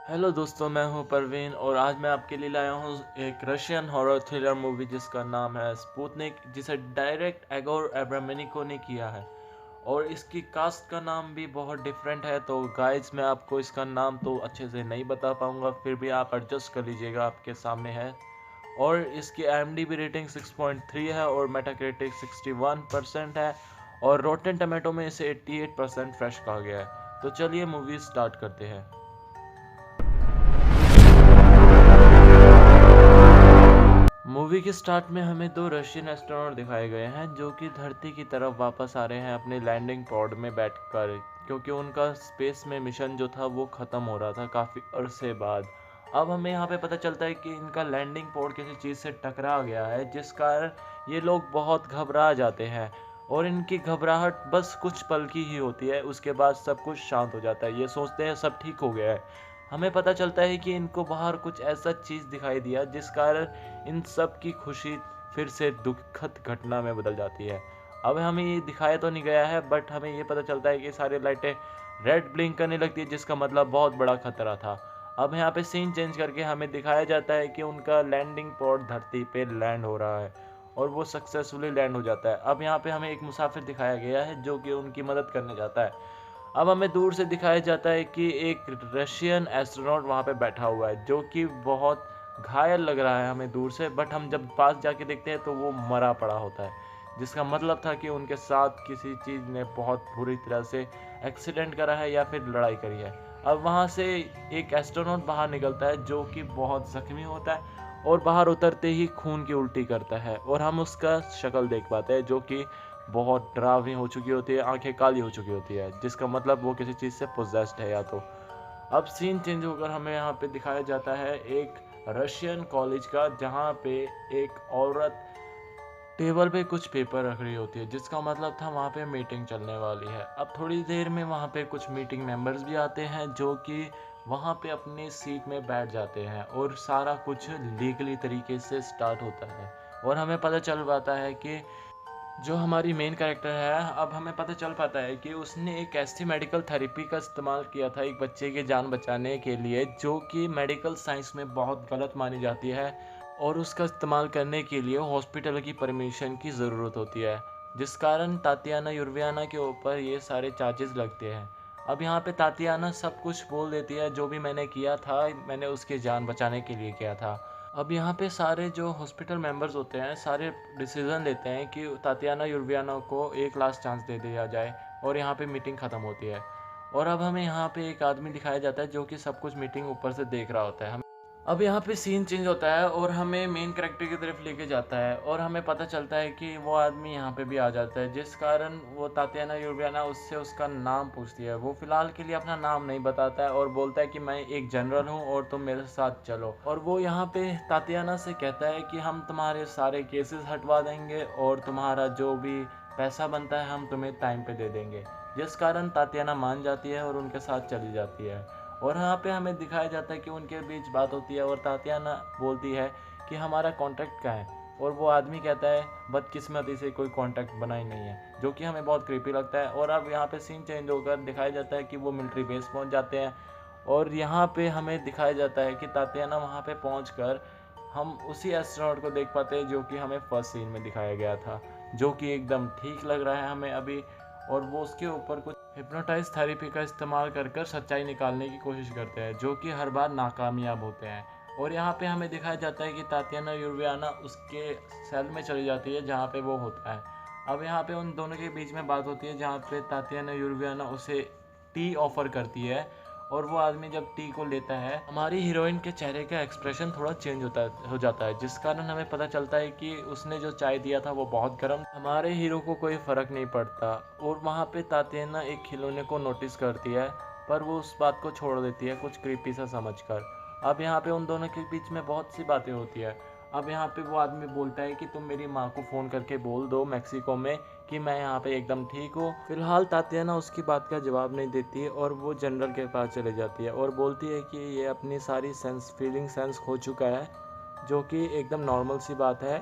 Hello दोस्तों, मैं हूं परवीन और आज मैं आपके लिए लाया हूं एक रशियन हॉरर थ्रिलर मूवी जिसका नाम है स्पुतनिक, जिसे डायरेक्ट एगोर एब्रामेनिको ने किया है। और इसकी कास्ट का नाम भी बहुत डिफरेंट है, तो गाइज मैं आपको इसका नाम तो अच्छे से नहीं बता पाऊंगा, फिर भी आप एडजस्ट कर लीजिएगा, आपके सामने है। और इसकी IMDb रेटिंग 6.3 है और मेटाक्रिटिक 61% है और रोटेन टमाटो में इसे 88% फ्रेश कहा गया है। तो चलिए मूवी स्टार्ट करते हैं। मूवी के स्टार्ट में हमें दो रशियन एस्ट्रोनॉट दिखाए गए हैं जो कि धरती की तरफ वापस आ रहे हैं अपने लैंडिंग पॉड में बैठकर, क्योंकि उनका स्पेस में मिशन जो था वो ख़त्म हो रहा था काफ़ी अरसे बाद। अब हमें यहाँ पे पता चलता है कि इनका लैंडिंग पॉड किसी चीज़ से टकरा गया है, जिस कारण ये लोग बहुत घबरा जाते हैं। और इनकी घबराहट बस कुछ पल की ही होती है, उसके बाद सब कुछ शांत हो जाता है। ये सोचते हैं सब ठीक हो गया है। हमें पता चलता है कि इनको बाहर कुछ ऐसा चीज़ दिखाई दिया जिस कारण इन सब की खुशी फिर से दुखद घटना में बदल जाती है। अब हमें ये दिखाया तो नहीं गया है, बट हमें ये पता चलता है कि सारी लाइटें रेड ब्लिंक करने लगती है, जिसका मतलब बहुत बड़ा खतरा था। अब यहाँ पे सीन चेंज करके हमें दिखाया जाता है कि उनका लैंडिंग पॉड धरती पे लैंड हो रहा है और वो सक्सेसफुली लैंड हो जाता है। अब यहाँ पे हमें एक मुसाफिर दिखाया गया है जो कि उनकी मदद करने जाता है। अब हमें दूर से दिखाया जाता है कि एक रशियन एस्ट्रोनॉट वहाँ पे बैठा हुआ है जो कि बहुत घायल लग रहा है हमें दूर से, बट हम जब पास जाके देखते हैं तो वो मरा पड़ा होता है, जिसका मतलब था कि उनके साथ किसी चीज़ ने बहुत बुरी तरह से एक्सीडेंट करा है या फिर लड़ाई करी है। अब वहाँ से एक एस्ट्रोनॉट बाहर निकलता है जो कि बहुत ज़ख्मी होता है और बाहर उतरते ही खून की उल्टी करता है और हम उसका शक्ल देख पाते हैं जो कि बहुत डरावनी हो चुकी होती है, आंखें काली हो चुकी होती है, जिसका मतलब वो किसी चीज़ से पोजेस्ड है या तो। अब सीन चेंज होकर हमें यहाँ पे दिखाया जाता है एक रशियन कॉलेज का, जहाँ पे एक औरत टेबल पे कुछ पेपर रख रही होती है, जिसका मतलब था वहाँ पे मीटिंग चलने वाली है। अब थोड़ी देर में वहाँ पे कुछ मीटिंग मेंबर्स भी आते हैं जो कि वहाँ पे अपनी सीट में बैठ जाते हैं और सारा कुछ लीगली तरीके से स्टार्ट होता है। और हमें पता चल पाता है कि जो हमारी मेन कैरेक्टर है, अब हमें पता चल पाता है कि उसने एक ऐसी मेडिकल थेरेपी का इस्तेमाल किया था एक बच्चे की जान बचाने के लिए, जो कि मेडिकल साइंस में बहुत गलत मानी जाती है और उसका इस्तेमाल करने के लिए हॉस्पिटल की परमिशन की ज़रूरत होती है, जिस कारण तातियाना यूरवियाना के ऊपर ये सारे चार्जेस लगते हैं। अब यहाँ पे तातियाना सब कुछ बोल देती है, जो भी मैंने किया था मैंने उसकी जान बचाने के लिए किया था। अब यहाँ पे सारे जो हॉस्पिटल मेंबर्स होते हैं सारे डिसीजन लेते हैं कि तातियाना यूरवियाना को एक लास्ट चांस दे दिया जाए और यहाँ पे मीटिंग ख़त्म होती है। और अब हमें यहाँ पे एक आदमी दिखाया जाता है जो कि सब कुछ मीटिंग ऊपर से देख रहा होता है। अब यहाँ पे सीन चेंज होता है और हमें मेन कैरेक्टर की तरफ लेके जाता है और हमें पता चलता है कि वो आदमी यहाँ पे भी आ जाता है, जिस कारण वो तातियाना यूरवियाना उससे उसका नाम पूछती है। वो फिलहाल के लिए अपना नाम नहीं बताता है और बोलता है कि मैं एक जनरल हूँ और तुम मेरे साथ चलो। और वो यहाँ पे तातियाना से कहता है कि हम तुम्हारे सारे केसेस हटवा देंगे और तुम्हारा जो भी पैसा बनता है हम तुम्हें टाइम पे दे देंगे, जिस कारण तातियाना मान जाती है और उनके साथ चली जाती है। और यहाँ पे हमें दिखाया जाता है कि उनके बीच बात होती है और तातियाना बोलती है कि हमारा कॉन्टैक्ट कहाँ है, और वो आदमी कहता है बदकिस्मती से कोई कॉन्टैक्ट बना ही नहीं है, जो कि हमें बहुत क्रीपी लगता है। और अब यहाँ पे सीन चेंज होकर दिखाया जाता है कि वो मिलिट्री बेस पहुँच जाते हैं और यहाँ पे हमें दिखाया जाता है कि तातियाना वहाँ पे पहुँच हम उसी एस्ट्रोनॉट को देख पाते हैं जो कि हमें फर्स्ट सीन में दिखाया गया था, जो कि एकदम ठीक लग रहा है हमें अभी। और वो उसके ऊपर कुछ हिप्नोटाइज थेरेपी का इस्तेमाल कर कर सच्चाई निकालने की कोशिश करते हैं, जो कि हर बार नाकामयाब होते हैं। और यहाँ पे हमें दिखाया जाता है कि तातियाना यूरवियाना उसके सेल में चली जाती है जहाँ पे वो होता है। अब यहाँ पे उन दोनों के बीच में बात होती है जहाँ पे तातियाना यूरवियाना उसे टी ऑफर करती है और वो आदमी जब टी को लेता है हमारी हीरोइन के चेहरे का एक्सप्रेशन थोड़ा चेंज हो जाता है, जिस कारण हमें पता चलता है कि उसने जो चाय दिया था वो बहुत गर्म। हमारे हीरो को कोई फ़र्क नहीं पड़ता और वहाँ पे तातियाना एक खिलौने को नोटिस करती है, पर वो उस बात को छोड़ देती है कुछ क्रीपी सा समझकर। अब यहाँ पे उन दोनों के बीच में बहुत सी बातें होती है। अब यहाँ पे वो आदमी बोलता है कि तुम मेरी माँ को फ़ोन करके बोल दो मेक्सिको में कि मैं यहाँ पे एकदम ठीक हूँ। फिलहाल तातियाना उसकी बात का जवाब नहीं देती है और वो जनरल के पास चले जाती है और बोलती है कि ये अपनी सारी फीलिंग सेंस खो चुका है, जो कि एकदम नॉर्मल सी बात है,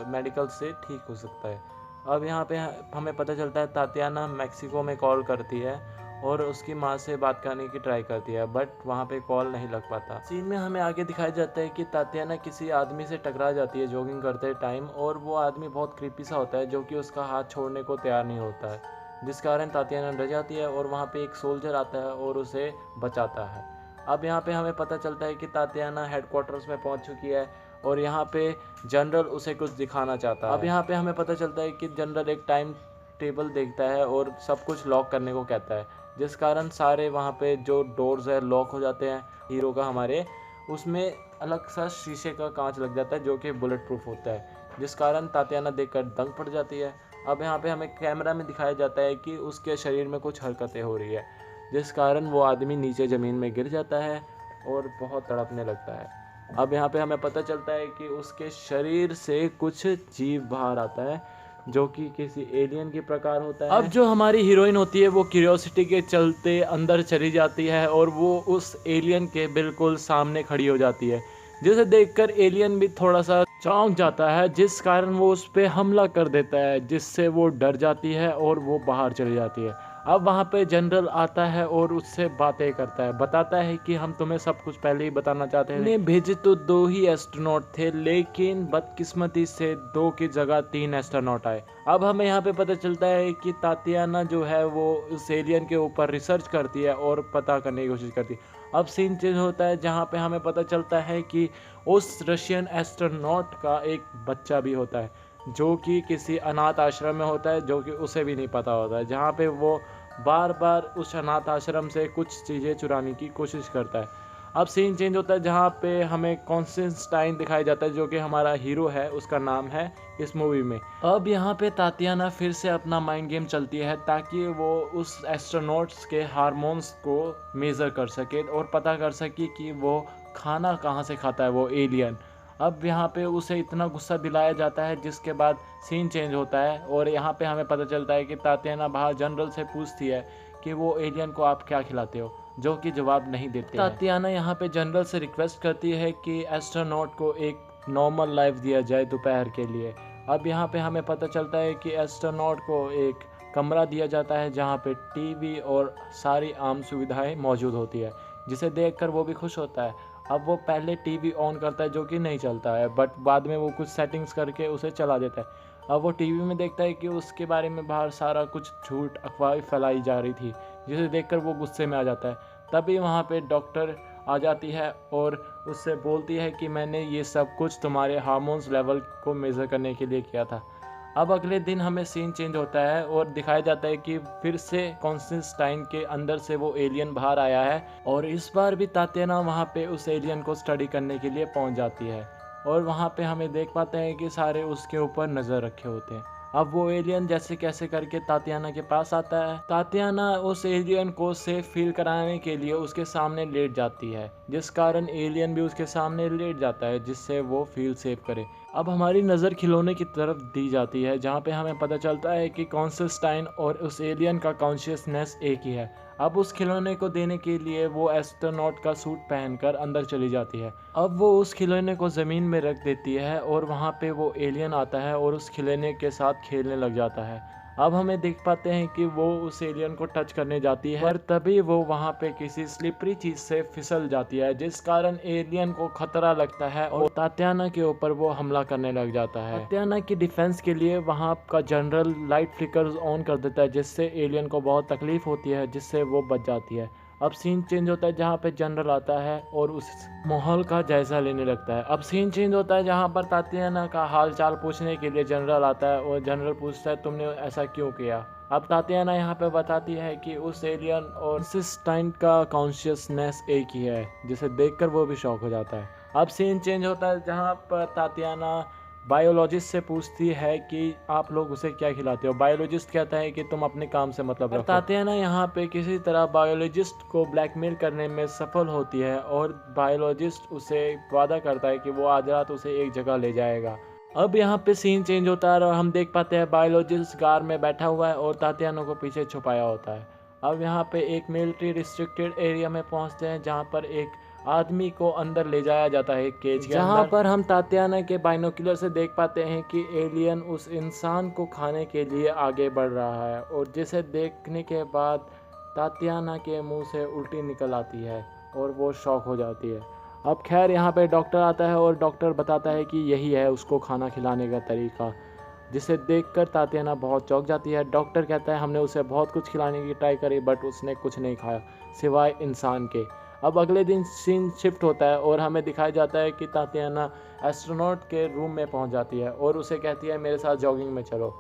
मेडिकल से ठीक हो सकता है। अब यहाँ पे हमें पता चलता है तातियाना मेक्सिको में कॉल करती है और उसकी माँ से बात करने की ट्राई करती है, बट वहाँ पे कॉल नहीं लग पाता। सीन में हमें आगे दिखाया जाता है कि तातियाना किसी आदमी से टकरा जाती है जॉगिंग करते टाइम, और वो आदमी बहुत क्रीपी सा होता है जो कि उसका हाथ छोड़ने को तैयार नहीं होता है, जिस कारण तातियाना डर जाती है और वहाँ पे एक सोल्जर आता है और उसे बचाता है। अब यहाँ पे हमें पता चलता है कि तातियाना हेडक्वार्टर्स में पहुँच चुकी है और यहाँ पे जनरल उसे कुछ दिखाना चाहता है। अब यहाँ पे हमें पता चलता है कि जनरल एक टाइम टेबल देखता है और सब कुछ लॉक करने को कहता है, जिस कारण सारे वहाँ पे जो डोर्स है लॉक हो जाते हैं। हीरो का हमारे उसमें अलग सा शीशे का कांच लग जाता है जो कि बुलेट प्रूफ होता है, जिस कारण तातियाना देखकर दंग पड़ जाती है। अब यहाँ पे हमें कैमरा में दिखाया जाता है कि उसके शरीर में कुछ हरकतें हो रही है, जिस कारण वो आदमी नीचे ज़मीन में गिर जाता है और बहुत तड़पने लगता है। अब यहाँ पे हमें पता चलता है कि उसके शरीर से कुछ जीव बाहर आता है जो कि किसी एलियन के प्रकार होता है। अब जो हमारी हीरोइन होती है वो क्यूरियोसिटी के चलते अंदर चली जाती है और वो उस एलियन के बिल्कुल सामने खड़ी हो जाती है, जिसे देखकर एलियन भी थोड़ा सा चौंक जाता है, जिस कारण वो उस पर हमला कर देता है, जिससे वो डर जाती है और वो बाहर चली जाती है। अब वहाँ पे जनरल आता है और उससे बातें करता है, बताता है कि हम तुम्हें सब कुछ पहले ही बताना चाहते हैं। उन्हें भेजे तो 2 ही एस्ट्रोनॉट थे, लेकिन बदकिस्मती से 2 की जगह 3 एस्ट्रोनॉट आए। अब हमें यहाँ पे पता चलता है कि तातियाना जो है वो उस एलियन के ऊपर रिसर्च करती है और पता करने की कोशिश करती है। अब सीन चेंज होता है जहाँ पे हमें पता चलता है कि उस रशियन एस्ट्रोनॉट का एक बच्चा भी होता है जो कि किसी अनाथ आश्रम में होता है, जो कि उसे भी नहीं पता होता है, जहाँ पे वो बार बार उस अनाथ आश्रम से कुछ चीज़ें चुराने की कोशिश करता है। अब सीन चेंज होता है जहाँ पे हमें कॉन्स्टेंटाइन दिखाया जाता है जो कि हमारा हीरो है, उसका नाम है इस मूवी में। अब यहाँ पे तातियाना फिर से अपना माइंड गेम चलती है ताकि वो उस एस्ट्रोनॉट्स के हार्मोन्स को मेज़र कर सके और पता कर सके कि वो खाना कहाँ से खाता है वो एलियन। अब यहाँ पे उसे इतना गुस्सा दिलाया जाता है जिसके बाद सीन चेंज होता है और यहाँ पे हमें पता चलता है कि तातियाना बाहर जनरल से पूछती है कि वो एलियन को आप क्या खिलाते हो, जो कि जवाब नहीं देते। तातियाना यहाँ पे जनरल से रिक्वेस्ट करती है कि एस्ट्रोनॉट को एक नॉर्मल लाइफ दिया जाए दोपहर के लिए। अब यहाँ पे हमें पता चलता है कि एस्ट्रोनॉट को एक कमरा दिया जाता है जहाँ पे टीवी और सारी आम सुविधाएं मौजूद होती है, जिसे देखकर वो भी खुश होता है। अब वो पहले टीवी ऑन करता है जो कि नहीं चलता है, बट बाद में वो कुछ सेटिंग्स करके उसे चला देता है। अब वो टीवी में देखता है कि उसके बारे में बाहर सारा कुछ झूठ अफवाहें फैलाई जा रही थी, जिसे देखकर वो गुस्से में आ जाता है। तभी वहाँ पे डॉक्टर आ जाती है और उससे बोलती है कि मैंने ये सब कुछ तुम्हारे हार्मोन्स लेवल को मेज़र करने के लिए किया था। अब अगले दिन हमें सीन चेंज होता है और दिखाया जाता है कि फिर से कॉन्स्टेंटाइन के अंदर से वो एलियन बाहर आया है और इस बार भी तातियाना वहाँ पे उस एलियन को स्टडी करने के लिए पहुँच जाती है और वहाँ पे हमें देख पाते हैं कि सारे उसके ऊपर नज़र रखे होते हैं। अब वो एलियन जैसे कैसे करके तातियाना के पास आता है। तातियाना उस एलियन को सेफ फील कराने के लिए उसके सामने लेट जाती है, जिस कारण एलियन भी उसके सामने लेट जाता है जिससे वो फील सेफ करे। अब हमारी नज़र खिलौने की तरफ दी जाती है जहाँ पे हमें पता चलता है कि कॉन्स्टेंटाइन और उस एलियन का कॉन्शियसनेस एक ही है। अब उस खिलौने को देने के लिए वो एस्ट्रोनॉट का सूट पहनकर अंदर चली जाती है। अब वो उस खिलौने को ज़मीन में रख देती है और वहाँ पे वो एलियन आता है और उस खिलौने के साथ खेलने लग जाता है। अब हमें देख पाते हैं कि वो उस एलियन को टच करने जाती है, पर तभी वो वहाँ पे किसी स्लिपरी चीज़ से फिसल जाती है, जिस कारण एलियन को खतरा लगता है और तातियाना के ऊपर वो हमला करने लग जाता है। तातियाना की डिफेंस के लिए वहाँ का जनरल लाइट फ्लिकर्स ऑन कर देता है, जिससे एलियन को बहुत तकलीफ होती है, जिससे वो बच जाती है। अब सीन चेंज होता है जहाँ पे जनरल आता है और उस माहौल का जायजा लेने लगता है। अब सीन चेंज होता है जहाँ पर तातियाना का हाल चाल पूछने के लिए जनरल आता है और जनरल पूछता है तुमने ऐसा क्यों किया। अब तातियाना यहाँ पे बताती है कि उस एलियन और कॉन्स्टेंटाइन का कॉन्शियसनेस एक ही है, जिसे देखकर वो भी शॉक हो जाता है। अब सीन चेंज होता है जहाँ पर तातियाना बायोलॉजिस्ट से पूछती है कि आप लोग उसे क्या खिलाते हो। बायोलॉजिस्ट कहता है कि तुम अपने काम से मतलब रखो। तातियाना यहाँ पे किसी तरह बायोलॉजिस्ट को ब्लैकमेल करने में सफल होती है और बायोलॉजिस्ट उसे वादा करता है कि वो आज रात उसे एक जगह ले जाएगा। अब यहाँ पे सीन चेंज होता है और हम देख पाते हैं बायोलॉजिस्ट कार में बैठा हुआ है और तातियाना को पीछे छुपाया होता है। अब यहाँ पे एक मिलिट्री रिस्ट्रिक्टेड एरिया में पहुँचते हैं जहाँ पर एक आदमी को अंदर ले जाया जाता है एक केज के अंदर, जहाँ पर हम तातियाना के बाइनोकुलर से देख पाते हैं कि एलियन उस इंसान को खाने के लिए आगे बढ़ रहा है और जिसे देखने के बाद तातियाना के मुंह से उल्टी निकल आती है और वो शॉक हो जाती है। अब खैर यहाँ पे डॉक्टर आता है और डॉक्टर बताता है कि यही है उसको खाना खिलाने का तरीका, जिसे देखकर तातियाना बहुत चौंक जाती है। डॉक्टर कहता है हमने उसे बहुत कुछ खिलाने की ट्राई करी बट उसने कुछ नहीं खाया सिवाय इंसान के। अब अगले दिन सीन शिफ्ट होता है और हमें दिखाया जाता है कि तातियाना एस्ट्रोनॉट के रूम में पहुंच जाती है और उसे कहती है मेरे साथ जॉगिंग में चलो,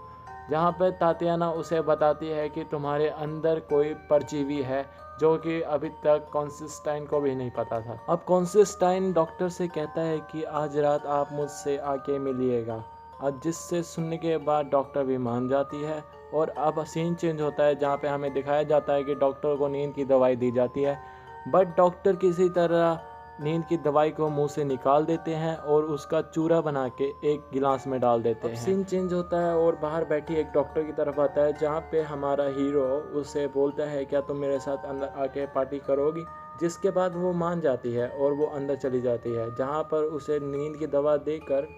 जहाँ पर तातियाना उसे बताती है कि तुम्हारे अंदर कोई परजीवी है जो कि अभी तक कॉन्स्टेंटाइन को भी नहीं पता था। अब कॉन्स्टेंटाइन डॉक्टर से कहता है कि आज रात आप मुझसे आके मिलिएगा, अब जिससे सुनने के बाद डॉक्टर भी मान जाती है। और अब सीन चेंज होता है जहाँ पे हमें दिखाया जाता है कि डॉक्टर को नींद की दवाई दी जाती है बट डॉक्टर किसी तरह नींद की दवाई को मुंह से निकाल देते हैं और उसका चूरा बना के एक गिलास में डाल देते हैं। सीन चेंज होता है और बाहर बैठी एक डॉक्टर की तरफ आता है जहाँ पे हमारा हीरो उसे बोलता है क्या तुम मेरे साथ अंदर आके पार्टी करोगी, जिसके बाद वो मान जाती है और वो अंदर चली जाती है जहाँ पर उसे नींद की दवा देकर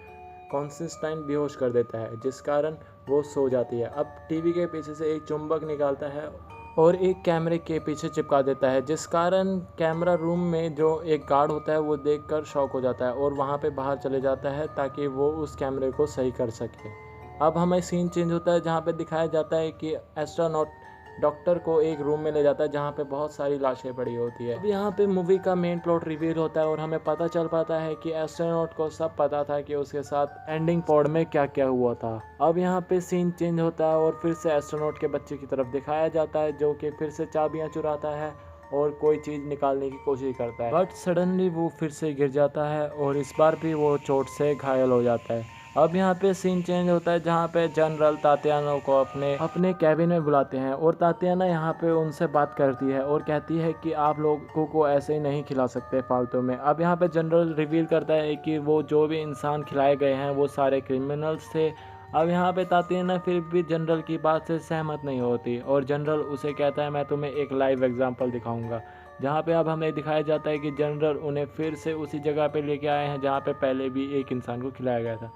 कॉन्स्टेंटाइन बेहोश कर देता है जिस कारण वो सो जाती है। अब टीवी के पीछे से एक चुंबक निकालता है और एक कैमरे के पीछे चिपका देता है जिस कारण कैमरा रूम में जो एक गार्ड होता है वो देखकर शॉक हो जाता है और वहाँ पे बाहर चले जाता है ताकि वो उस कैमरे को सही कर सके। अब हमें सीन चेंज होता है जहाँ पे दिखाया जाता है कि एस्ट्रोनॉट डॉक्टर को एक रूम में ले जाता है जहाँ पे बहुत सारी लाशें पड़ी होती है। अब यहाँ पे मूवी का मेन प्लॉट रिवील होता है और हमें पता चल पाता है कि एस्ट्रोनॉट को सब पता था कि उसके साथ एंडिंग पॉड में क्या क्या हुआ था। अब यहाँ पे सीन चेंज होता है और फिर से एस्ट्रोनॉट के बच्चे की तरफ दिखाया जाता है जो कि फिर से चाबियाँ चुराता है और कोई चीज़ निकालने की कोशिश करता है बट सडनली वो फिर से गिर जाता है और इस बार भी वो चोट से घायल हो जाता है। अब यहाँ पे सीन चेंज होता है जहाँ पे जनरल तातियाना को अपने कैबिन में बुलाते हैं और तातियाना यहाँ पे उनसे बात करती है और कहती है कि आप लोगों को ऐसे ही नहीं खिला सकते फालतू में। अब यहाँ पे जनरल रिवील करता है कि वो जो भी इंसान खिलाए गए हैं वो सारे क्रिमिनल्स थे। अब यहाँ पे तातियाना फिर भी जनरल की बात से सहमत नहीं होती और जनरल उसे कहता है मैं तुम्हें एक लाइव एग्जाम्पल दिखाऊंगा, जहाँ पे अब हमें दिखाया जाता है कि जनरल उन्हें फिर से उसी जगह पे लेके आए हैं जहाँ पे पहले भी एक इंसान को खिलाया गया था।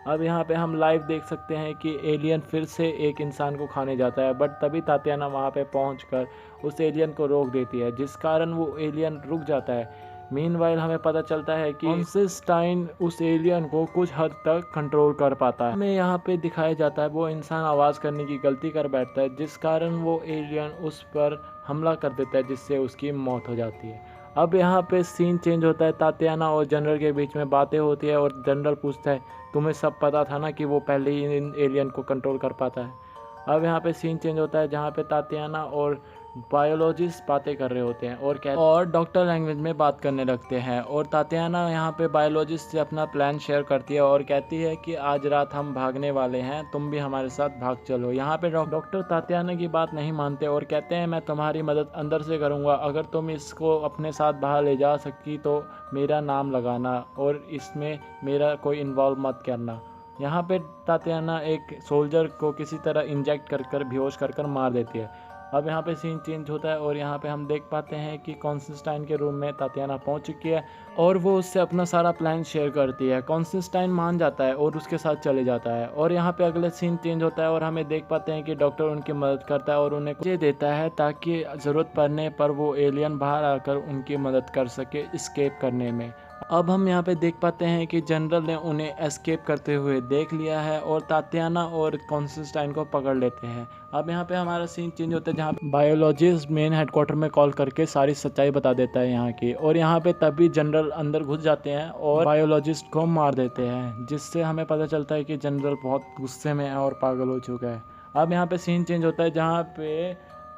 अब यहाँ पे हम लाइव देख सकते हैं कि एलियन फिर से एक इंसान को खाने जाता है बट तभी तातियाना वहाँ पे पहुँचकर उस एलियन को रोक देती है जिस कारण वो एलियन रुक जाता है। मीनवाइल हमें पता चलता है कि कॉन्स्टेंटाइन उस एलियन को कुछ हद तक कंट्रोल कर पाता है। हमें यहाँ पे दिखाया जाता है वो इंसान आवाज़ करने की गलती कर बैठता है जिस कारण वो एलियन उस पर हमला कर देता है जिससे उसकी मौत हो जाती है। अब यहाँ पे सीन चेंज होता है, तातियाना और जनरल के बीच में बातें होती है और जनरल पूछता है तुम्हें सब पता था ना कि वो पहले ही इन एलियन को कंट्रोल कर पाता है। अब यहाँ पे सीन चेंज होता है जहाँ पे तातियाना और बायोलॉजिस्ट बातें कर रहे होते हैं और डॉक्टर लैंग्वेज में बात करने लगते हैं और तातियाना यहाँ पे बायोलॉजिस्ट से अपना प्लान शेयर करती है और कहती है कि आज रात हम भागने वाले हैं, तुम भी हमारे साथ भाग चलो। यहाँ पे डॉक्टर तातियाना की बात नहीं मानते और कहते हैं मैं तुम्हारी मदद अंदर से करूँगा, अगर तुम इसको अपने साथ बाहर ले जा सकी तो मेरा नाम लगाना और इसमें मेरा कोई इन्वॉल्व मत करना। यहाँ पे तातियाना एक सोल्जर को किसी तरह इंजेक्ट कर बेहोश कर मार देती है। अब यहाँ पे सीन चेंज होता है और यहाँ पे हम देख पाते हैं कि कॉन्स्टेंटाइन के रूम में तातियाना पहुँच चुकी है और वो उससे अपना सारा प्लान शेयर करती है। कॉन्स्टेंटाइन मान जाता है और उसके साथ चले जाता है और यहाँ पे अगले सीन चेंज होता है और हमें देख पाते हैं कि डॉक्टर उनकी मदद करता है और उन्हें कुछ देता है ताकि ज़रूरत पड़ने पर वो एलियन बाहर आकर उनकी मदद कर सके एस्केप करने में। अब हम यहाँ पे देख पाते हैं कि जनरल ने उन्हें एस्केप करते हुए देख लिया है और तातियाना और कॉन्स्टेंटाइन को पकड़ लेते हैं। अब यहाँ पे हमारा सीन चेंज होता है जहाँ बायोलॉजिस्ट मेन हेडक्वार्टर में कॉल करके सारी सच्चाई बता देता है यहाँ की और यहाँ पे तभी जनरल अंदर घुस जाते हैं और बायोलॉजिस्ट को मार देते हैं जिससे हमें पता चलता है कि जनरल बहुत गुस्से में है और पागल हो चुका है। अब यहाँ पे सीन चेंज होता है जहाँ पे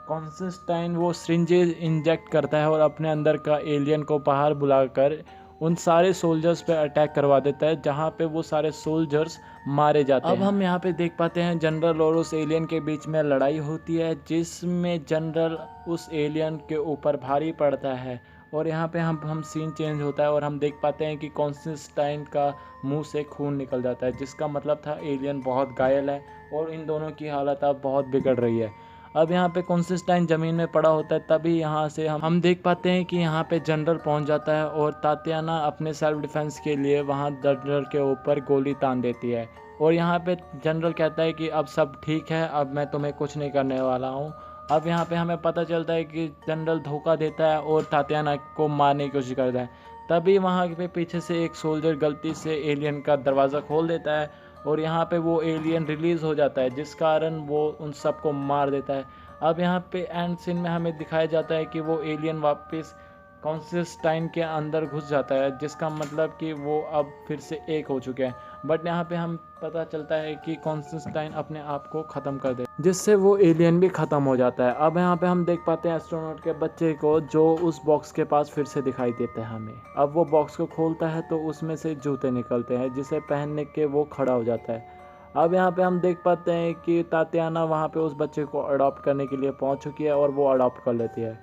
कॉन्स्टेंटाइन वो सिरिंजेस इंजेक्ट करता है और अपने अंदर का एलियन को बाहर बुलाकर उन सारे सोल्जर्स पे अटैक करवा देता है जहाँ पे वो सारे सोल्जर्स मारे जाते हैं। अब हम यहाँ पे देख पाते हैं जनरल और उस एलियन के बीच में लड़ाई होती है जिसमें जनरल उस एलियन के ऊपर भारी पड़ता है और यहाँ पे हम सीन चेंज होता है और हम देख पाते हैं कि कॉन्स्टेंटाइन का मुंह से खून निकल जाता है जिसका मतलब था एलियन बहुत घायल है और इन दोनों की हालत अब बहुत बिगड़ रही है। अब यहाँ पे कॉन्स्टेंटाइन ज़मीन में पड़ा होता है तभी यहाँ से हम देख पाते हैं कि यहाँ पे जनरल पहुँच जाता है और तातियाना अपने सेल्फ डिफेंस के लिए वहाँ जनरल के ऊपर गोली तान देती है और यहाँ पे जनरल कहता है कि अब सब ठीक है, अब मैं तुम्हें कुछ नहीं करने वाला हूँ अब यहाँ पे हमें पता चलता है कि जनरल धोखा देता है और तातियाना को मारने की कोशिश करता है। तभी वहाँ पे पीछे से एक सोल्जर गलती से एलियन का दरवाज़ा खोल देता है और यहाँ पे वो एलियन रिलीज़ हो जाता है, जिस कारण वो उन सबको मार देता है। अब यहाँ पे एंड सीन में हमें दिखाया जाता है कि वो एलियन वापस कॉन्स्टेंटाइन के अंदर घुस जाता है, जिसका मतलब कि वो अब फिर से एक हो चुके हैं। बट यहाँ पे हम पता चलता है कि कॉन्स्टेंटाइन अपने आप को ख़त्म कर दे, जिससे वो एलियन भी ख़त्म हो जाता है। अब यहाँ पे हम देख पाते हैं एस्ट्रोनॉट के बच्चे को, जो उस बॉक्स के पास फिर से दिखाई देता है हमें। अब वो बॉक्स को खोलता है तो उसमें से जूते निकलते हैं, जिसे पहनने के वो खड़ा हो जाता है। अब यहाँ पे हम देख पाते हैं कि तातियाना वहाँ पे उस बच्चे को अडॉप्ट करने के लिए पहुँच चुकी है और वो अडॉप्ट कर लेती है।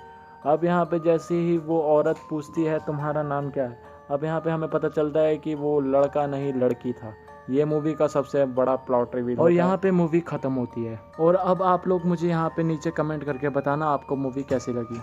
अब यहाँ पे जैसे ही वो औरत पूछती है तुम्हारा नाम क्या है, अब यहाँ पे हमें पता चलता है कि वो लड़का नहीं लड़की था। ये मूवी का सबसे बड़ा प्लॉट रिवील और यहाँ पे मूवी ख़त्म होती है। और अब आप लोग मुझे यहाँ पे नीचे कमेंट करके बताना आपको मूवी कैसी लगी।